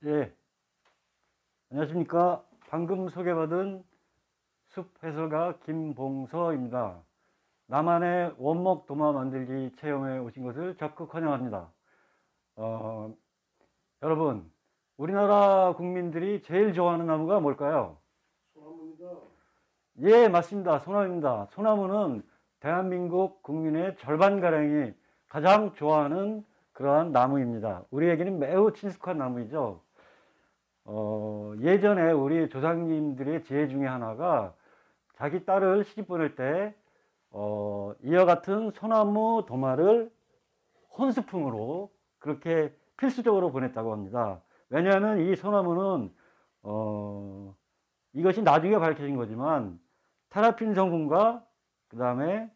예, 안녕하십니까. 방금 소개받은 숲해설가 김봉서입니다. 나만의 원목 도마 만들기 체험에 오신 것을 적극 환영합니다. 어, 여러분, 우리나라 국민들이 제일 좋아하는 나무가 뭘까요? 소나무입니다. 예, 맞습니다. 소나무입니다. 소나무는 대한민국 국민의 절반가량이 가장 좋아하는 그러한 나무입니다. 우리에게는 매우 친숙한 나무이죠. 예전에 우리 조상님들의 지혜 중에 하나가 자기 딸을 시집 보낼 때, 이와 같은 소나무 도마를 혼수품으로 그렇게 필수적으로 보냈다고 합니다. 왜냐하면 이 소나무는, 이것이 나중에 밝혀진 거지만, 테라핀 성분과 그 다음에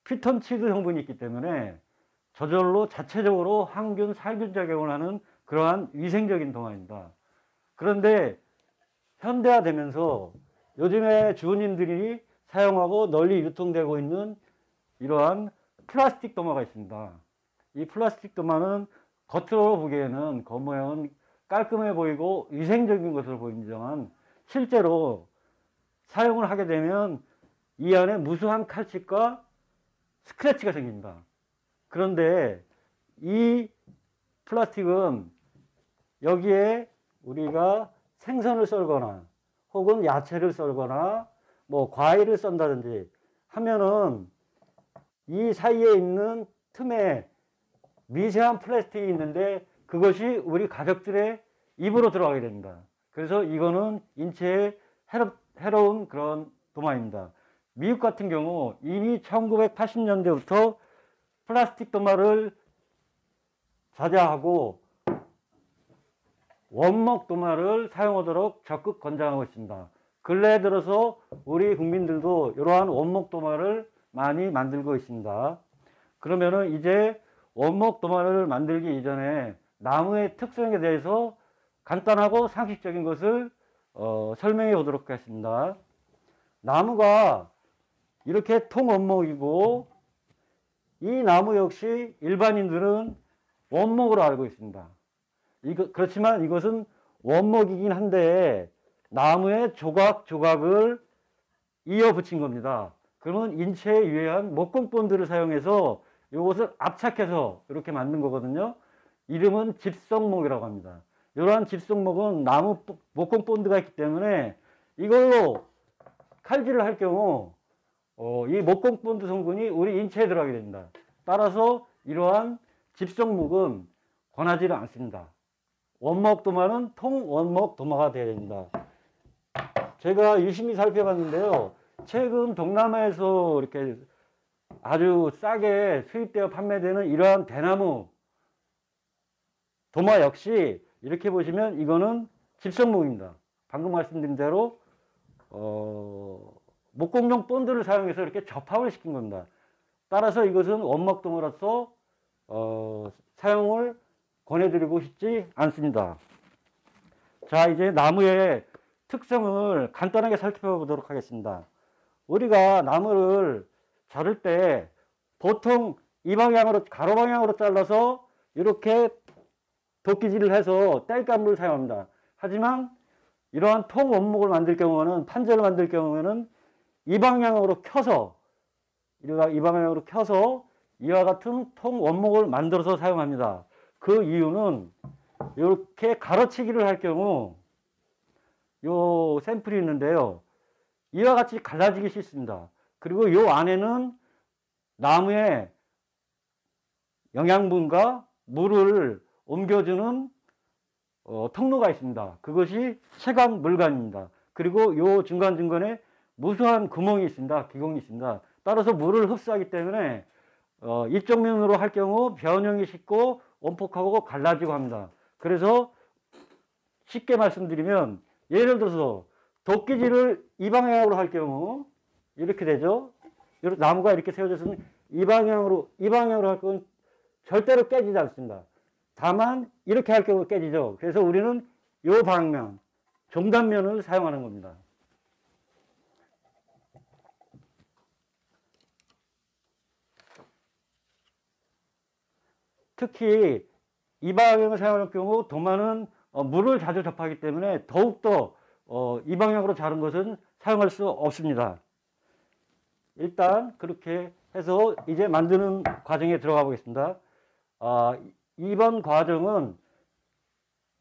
피톤치드 성분이 있기 때문에 저절로 자체적으로 항균, 살균 작용을 하는 그러한 위생적인 도마입니다. 그런데 현대화되면서 요즘에 주부님들이 사용하고 널리 유통되고 있는 이러한 플라스틱 도마가 있습니다. 이 플라스틱 도마는 겉으로 보기에는 겉모양은 깔끔해 보이고 위생적인 것으로 보이지만 실제로 사용을 하게 되면 이 안에 무수한 칼집과 스크래치가 생깁니다. 그런데 이 플라스틱은 여기에 우리가 생선을 썰거나 혹은 야채를 썰거나 뭐 과일을 썬다든지 하면은 이 사이에 있는 틈에 미세한 플라스틱이 있는데 그것이 우리 가족들의 입으로 들어가게 됩니다. 그래서 이거는 인체에 해로운 그런 도마입니다. 미국 같은 경우 이미 1980년대부터 플라스틱 도마를 자제하고 원목 도마를 사용하도록 적극 권장하고 있습니다. 근래 들어서 우리 국민들도 이러한 원목 도마를 많이 만들고 있습니다. 그러면은 이제 원목 도마를 만들기 이전에 나무의 특성에 대해서 간단하고 상식적인 것을 설명해 보도록 하겠습니다. 나무가 이렇게 통원목이고 이 나무 역시 일반인들은 원목으로 알고 있습니다. 그렇지만 이것은 원목이긴 한데 나무의 조각조각을 이어 붙인 겁니다. 그러면 인체에 유해한 목공본드를 사용해서 이것을 압착해서 이렇게 만든 거거든요. 이름은 집성목이라고 합니다. 이러한 집성목은 나무 목공본드가 있기 때문에 이걸로 칼질을 할 경우 이 목공본드 성분이 우리 인체에 들어가게 됩니다. 따라서 이러한 집성목은 권하지를 않습니다. 원목 도마는 통원목 도마가 되어야 됩니다. 제가 유심히 살펴봤는데요. 최근 동남아에서 이렇게 아주 싸게 수입되어 판매되는 이러한 대나무 도마 역시 이렇게 보시면 이거는 집성목입니다. 방금 말씀드린 대로 목공용 본드를 사용해서 이렇게 접합을 시킨 겁니다. 따라서 이것은 원목 도마로서 사용을 권해드리고 싶지 않습니다. 자, 이제 나무의 특성을 간단하게 살펴보도록 하겠습니다. 우리가 나무를 자를 때 보통 이 방향으로 가로 방향으로 잘라서 이렇게 도끼질을 해서 땔감을 사용합니다. 하지만 이러한 통원목을 만들 경우는 판재를 만들 경우에는 이 방향으로 켜서 이와 같은 통원목을 만들어서 사용합니다. 그 이유는 이렇게 가로치기를 할 경우 요 샘플이 있는데요. 이와 같이 갈라지기 쉽습니다. 그리고 요 안에는 나무의 영양분과 물을 옮겨주는 통로가 있습니다. 그것이 채광물관입니다. 그리고 요 중간중간에 무수한 구멍이 있습니다. 기공이 있습니다. 따라서 물을 흡수하기 때문에 이쪽 면으로 할 경우 변형이 쉽고 원폭하고 갈라지고 합니다. 그래서 쉽게 말씀드리면 예를 들어서 도끼질을 이 방향으로 할 경우 이렇게 되죠. 나무가 이렇게 세워져서는 이 방향으로 할 경우 절대로 깨지지 않습니다. 다만 이렇게 할 경우 깨지죠. 그래서 우리는 이 방면, 종단면을 사용하는 겁니다. 특히 이 방향을 사용할 경우 도마는 물을 자주 접하기 때문에 더욱더 이 방향으로 자른 것은 사용할 수 없습니다. 일단 그렇게 해서 이제 만드는 과정에 들어가 보겠습니다. 이번 과정은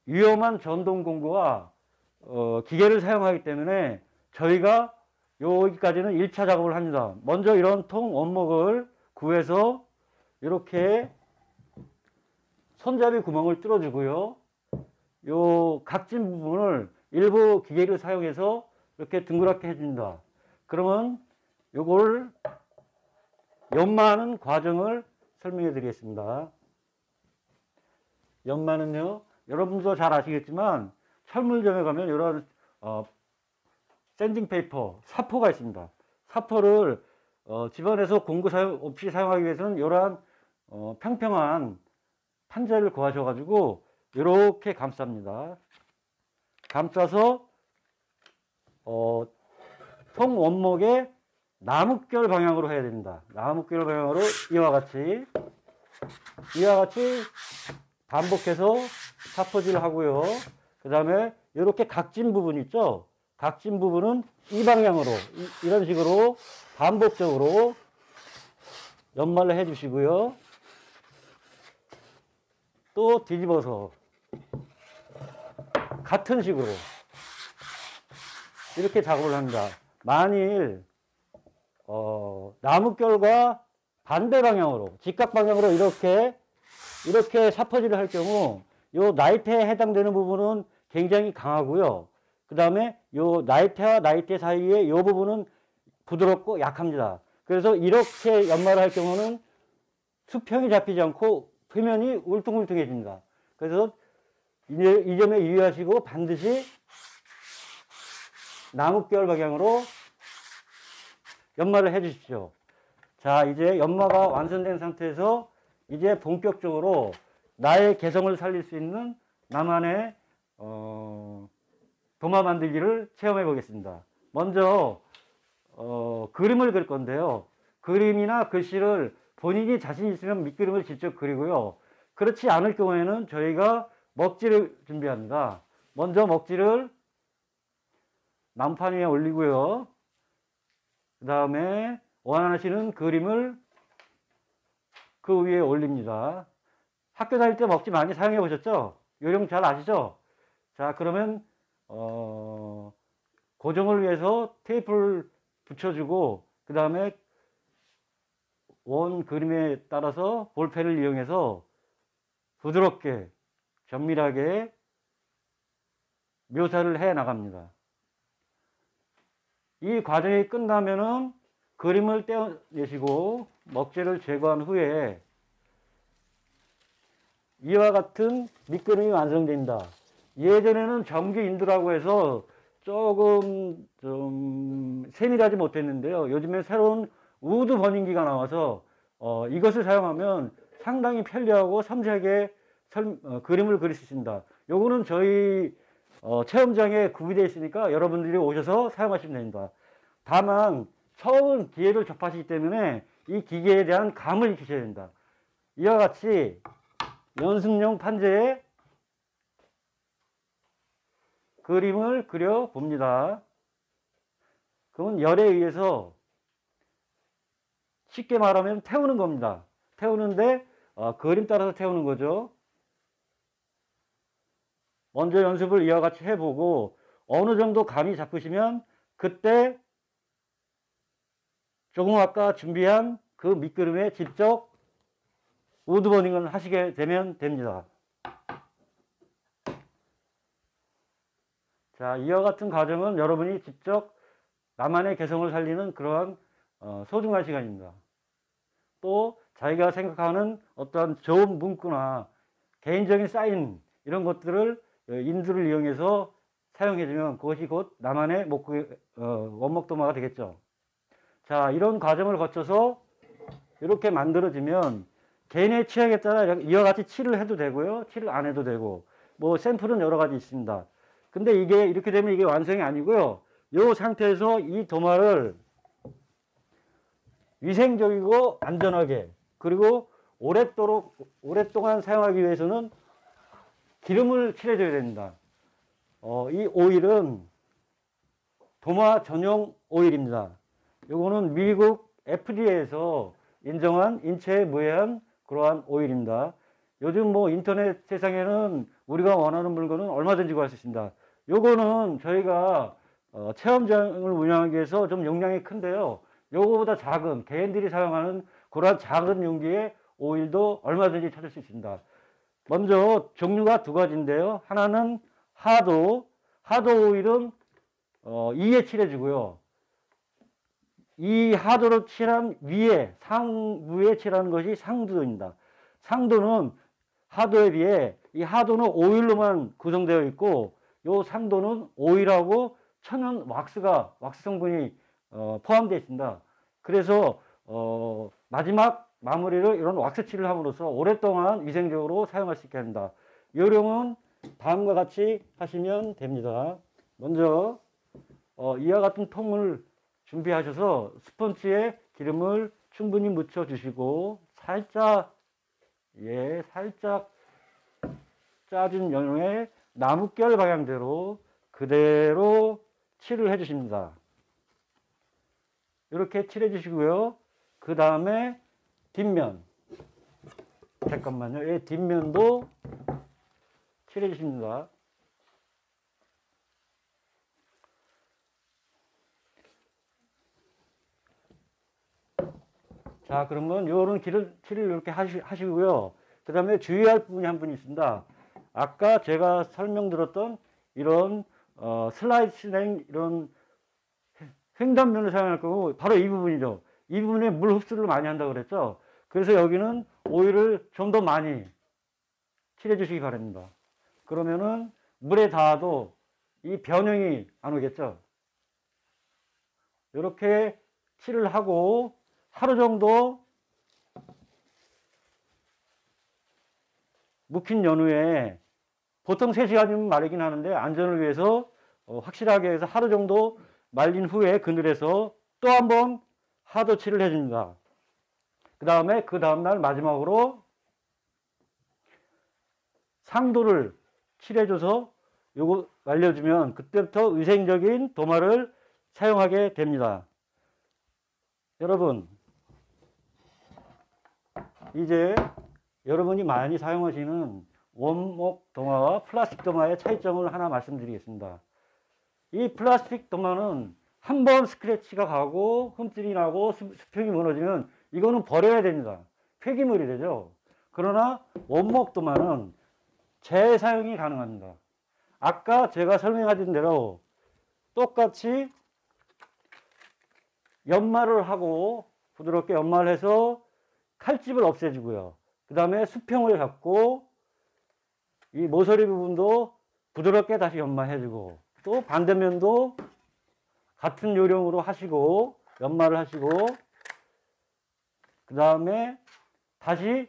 위험한 전동 공구와 기계를 사용하기 때문에 저희가 여기까지는 1차 작업을 합니다. 먼저 이런 통 원목을 구해서 이렇게 손잡이 구멍을 뚫어주고요. 요 각진 부분을 일부 기계를 사용해서 이렇게 둥그랗게 해줍니다. 그러면 요걸 연마하는 과정을 설명해 드리겠습니다. 연마는요, 여러분도 잘 아시겠지만 철물점에 가면 이런 샌딩 페이퍼, 사포가 있습니다. 사포를 집안에서 공구 없이 사용하기 위해서는 이러한 평평한 판자를 구하셔가지고 이렇게 감쌉니다. 감싸서 통 원목의 나뭇결 방향으로 해야 됩니다. 나뭇결 방향으로 이와 같이 반복해서 사포질을 하고요. 그 다음에 이렇게 각진 부분 있죠? 각진 부분은 이 방향으로 이런 식으로 반복적으로 연말을 해 주시고요. 또 뒤집어서 같은 식으로 이렇게 작업을 합니다. 만일 나뭇결과 반대 방향으로 직각 방향으로 이렇게 사퍼질을 할 경우 요 나이테에 해당되는 부분은 굉장히 강하고요. 그 다음에 요 나이테와 나이테 사이에 요 부분은 부드럽고 약합니다. 그래서 이렇게 연마를 할 경우는 수평이 잡히지 않고 표면이 울퉁불퉁해집니다. 그래서 이 점에 유의하시고 반드시 나뭇결 방향으로 연마를 해 주십시오. 자, 이제 연마가 완성된 상태에서 이제 본격적으로 나의 개성을 살릴 수 있는 나만의 도마 만들기를 체험해 보겠습니다. 먼저 그림을 그릴 건데요. 그림이나 글씨를 본인이 자신 있으면 밑그림을 직접 그리고요. 그렇지 않을 경우에는 저희가 먹지를 준비합니다. 먼저 먹지를 난판 위에 올리고요. 그 다음에 원하시는 그림을 그 위에 올립니다. 학교 다닐 때 먹지 많이 사용해 보셨죠? 요령 잘 아시죠? 자, 그러면 고정을 위해서 테이프를 붙여주고 그 다음에 원 그림에 따라서 볼펜을 이용해서 부드럽게 정밀하게 묘사를 해 나갑니다. 이 과정이 끝나면은 그림을 떼어내시고 먹재를 제거한 후에 이와 같은 밑그림이 완성됩니다. 예전에는 전기 인두라고 해서 조금 좀 세밀하지 못했는데요. 요즘에 새로운 우드 버닝기가 나와서 이것을 사용하면 상당히 편리하고 섬세하게 그림을 그릴 수 있습니다. 요거는 저희 체험장에 구비되어 있으니까 여러분들이 오셔서 사용하시면 됩니다. 다만 처음 기회를 접하시기 때문에 이 기계에 대한 감을 익히셔야 됩니다. 이와 같이 연습용 판재에 그림을 그려 봅니다. 그건 열에 의해서 쉽게 말하면 태우는 겁니다. 태우는데 그림 따라서 태우는 거죠. 먼저 연습을 이와 같이 해보고 어느 정도 감이 잡히시면 그때 조금 아까 준비한 그 밑그림에 직접 우드버닝을 하시게 되면 됩니다. 자, 이와 같은 과정은 여러분이 직접 나만의 개성을 살리는 그러한 소중한 시간입니다. 또 자기가 생각하는 어떠한 좋은 문구나 개인적인 사인 이런 것들을 인두를 이용해서 사용해주면 그것이 곧 나만의 원목도마가 되겠죠. 자, 이런 과정을 거쳐서 이렇게 만들어지면 개인의 취향에 따라 이와 같이 칠을 해도 되고요. 칠을 안 해도 되고 뭐 샘플은 여러 가지 있습니다. 근데 이게 이렇게 되면 이게 완성이 아니고요. 이 상태에서 이 도마를 위생적이고 안전하게 그리고 오랫동안 사용하기 위해서는 기름을 칠해줘야 됩니다. 이 오일은 도마 전용 오일입니다. 요거는 미국 FDA에서 인정한 인체에 무해한 그러한 오일입니다. 요즘 뭐 인터넷 세상에는 우리가 원하는 물건은 얼마든지 구할 수 있습니다. 요거는 저희가 체험장을 운영하기 위해서 좀 용량이 큰데요. 요거보다 작은 개인들이 사용하는 그러한 작은 용기의 오일도 얼마든지 찾을 수 있습니다. 먼저 종류가 두 가지인데요. 하나는 하도 오일은 2에 칠해주고요. 이 하도로 칠한 위에 상부에 칠하는 것이 상도입니다. 상도는 하도에 비해 이 하도는 오일로만 구성되어 있고 요 상도는 오일하고 천연 왁스 성분이 포함되어 있습니다. 그래서 마지막 마무리를 이런 왁스 칠을 함으로써 오랫동안 위생적으로 사용할 수 있게 합니다. 요령은 다음과 같이 하시면 됩니다. 먼저 이와 같은 통을 준비하셔서 스펀지에 기름을 충분히 묻혀 주시고 살짝 짜진 연유에 나뭇결 방향대로 그대로 칠을 해 주십니다. 이렇게 칠해 주시고요. 그 다음에 뒷면, 잠깐만요. 뒷면도 칠해 주십니다. 자, 그러면 요런 칠을 이렇게 하시고요. 그 다음에 주의할 부분이 한 분 있습니다. 아까 제가 설명드렸던 이런 슬라이드 실행 이런 횡단면을 사용할 경우 바로 이 부분이죠. 이 부분에 물 흡수를 많이 한다고 그랬죠. 그래서 여기는 오일을 좀 더 많이 칠해 주시기 바랍니다. 그러면은 물에 닿아도 이 변형이 안 오겠죠. 이렇게 칠을 하고 하루 정도 묵힌 연후에 보통 3시간이면 마르긴 하는데 안전을 위해서 확실하게 해서 하루 정도 말린 후에 그늘에서 또 한번 하도 칠을 해줍니다. 그 다음날 마지막으로 상도를 칠해줘서 요거 말려주면 그때부터 위생적인 도마를 사용하게 됩니다. 여러분, 이제 여러분이 많이 사용하시는 원목 도마와 플라스틱 도마의 차이점을 하나 말씀드리겠습니다. 이 플라스틱 도마는 한번 스크래치가 가고 흠집이 나고 수평이 무너지면 이거는 버려야 됩니다. 폐기물이 되죠. 그러나 원목 도마는 재사용이 가능합니다. 아까 제가 설명하신 대로 똑같이 연마를 하고 부드럽게 연마를 해서 칼집을 없애주고요. 그 다음에 수평을 잡고 이 모서리 부분도 부드럽게 다시 연마해주고 또 반대면도 같은 요령으로 하시고 연마를 하시고 그 다음에 다시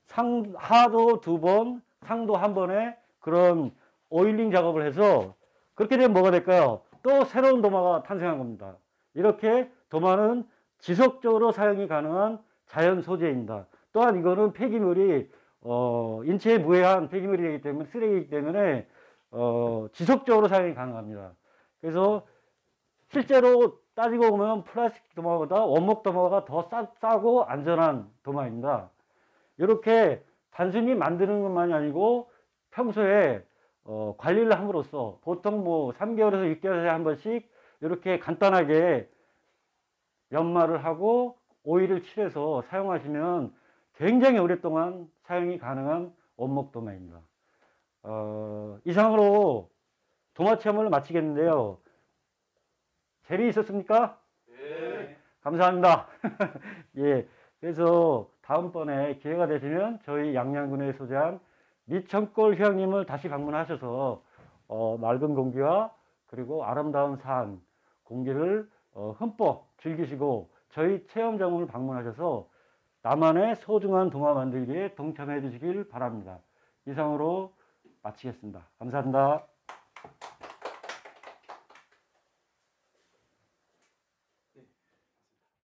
하도 2번, 상도 1번에 그런 오일링 작업을 해서 그렇게 되면 뭐가 될까요? 또 새로운 도마가 탄생한 겁니다. 이렇게 도마는 지속적으로 사용이 가능한 자연 소재입니다. 또한 이거는 폐기물이 인체에 무해한 폐기물이 되기 때문에 쓰레기이기 때문에 지속적으로 사용이 가능합니다. 그래서 실제로 따지고 보면 플라스틱 도마보다 원목 도마가 더 싸고 안전한 도마입니다. 이렇게 단순히 만드는 것만이 아니고 평소에 관리를 함으로써 보통 뭐 3개월에서 6개월에 한 번씩 이렇게 간단하게 연마를 하고 오일을 칠해서 사용하시면 굉장히 오랫동안 사용이 가능한 원목 도마입니다. 이상으로 도마 체험을 마치겠는데요. 재미있었습니까? 네. 감사합니다. 예. 그래서 다음번에 기회가 되시면 저희 양양군에 소재한 미천골 휴양림을 다시 방문하셔서 맑은 공기와 그리고 아름다운 산 공기를 흠뻑 즐기시고 저희 체험장을 방문하셔서 나만의 소중한 도마 만들기에 동참해 주시길 바랍니다. 이상으로 마치겠습니다. 감사합니다.